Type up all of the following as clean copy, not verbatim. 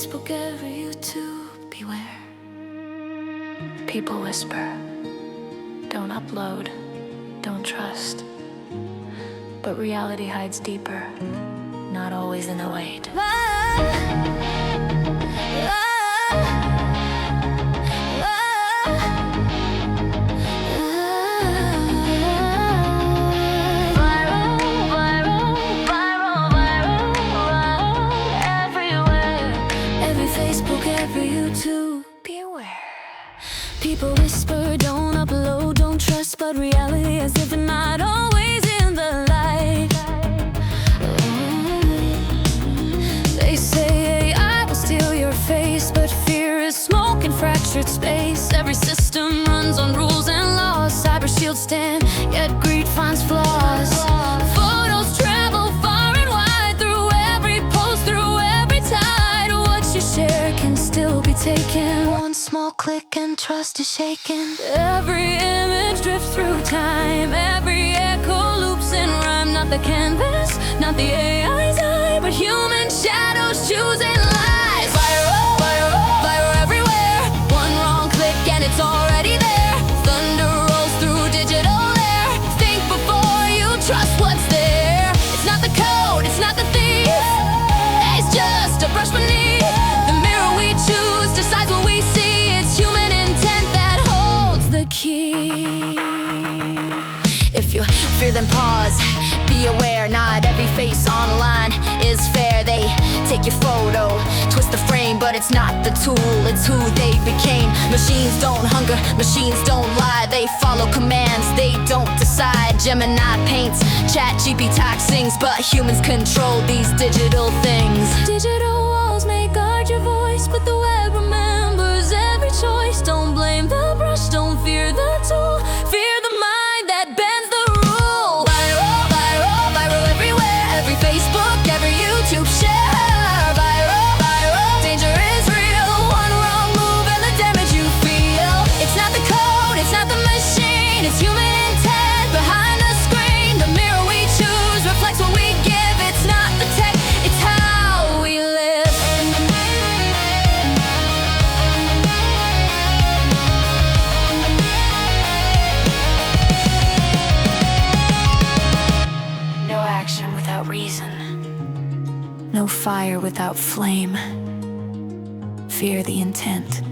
Facebook, every YouTube, beware. People whisper, don't upload, don't trust. But reality hides deeper, not always in the light. People whisper, don't upload, don't trust, but reality as if not always in the light. They say AI will steal your face, but fear is smoke and fractured space. Every system runs on rules and laws. Cyber shields stand, yet greed finds flaws. Photos travel far and wide, through every post, through every tide. What you share can still be taken. One small click and trust is shaken. Every image drifts through time, every echo loops in rhyme. Not the canvas, not the AI's eye, but human shadows choosing lies. Viral, viral, viral everywhere. One wrong click and it's already there. Thunder rolls through digital air. Think before you trust what's there. It's not the code, it's not the thief, it's just a brush beneath. The mirror we choose decides what we see. It's human intent that holds the key. If you fear, then pause. Be aware, not every face online is fair. They take your photo, twist the frame, but it's not the tool, it's who they became. Machines don't hunger, machines don't lie. They follow commands, they don't decide. Gemini paints, ChatGPT sings, but humans control these digital things. Digital walls may guard your voice, but the web remembers every choice. Don't blame the brush, don't fear the tool, fear the mind that bends the rule. Viral, viral, viral everywhere. Every Facebook, every YouTube share. Viral, viral, danger is real. One wrong move and the damage you feel. It's not the code, it's not the machine, it's human intent behind the screen. The mirror we choose reflects what we give. It's not the tech, it's how we live. No action without reason, no fire without flame. Fear the intent,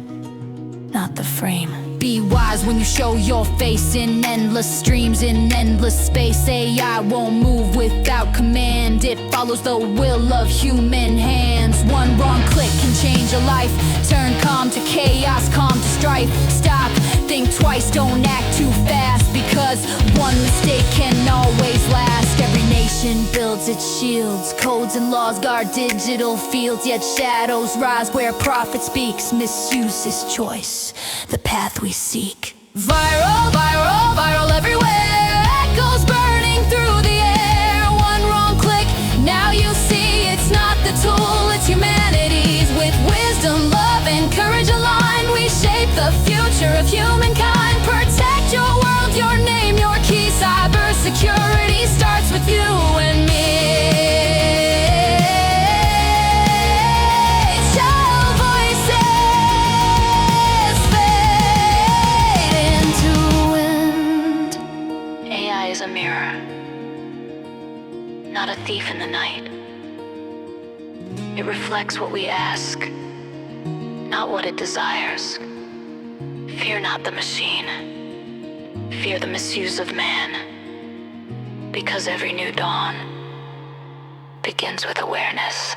not the frame. Be wise when you show your face in endless streams, in endless space. AI won't move without command, it follows the will of human hands. One wrong click can change a life, turn calm to chaos, calm to strife. Stop, think twice, don't act too fast, because one mistake can always last. Every nation builds its shields, codes and laws guard digital fields, yet shadows rise where prophet speaks. Misuse is choice, the path we seek. Viral, viral, viral everywhere. Echoes burning through the air. One wrong click, now you see it's not the tool, it's humanity's. With wisdom, love, and courage aligned, we shape the future of humankind. Protect your world, your name, your key. Cybersecurity starts with you and me. Is a mirror, not a thief in the night. It reflects what we ask, not what it desires. Fear not the machine, fear the misuse of man, because every new dawn begins with awareness.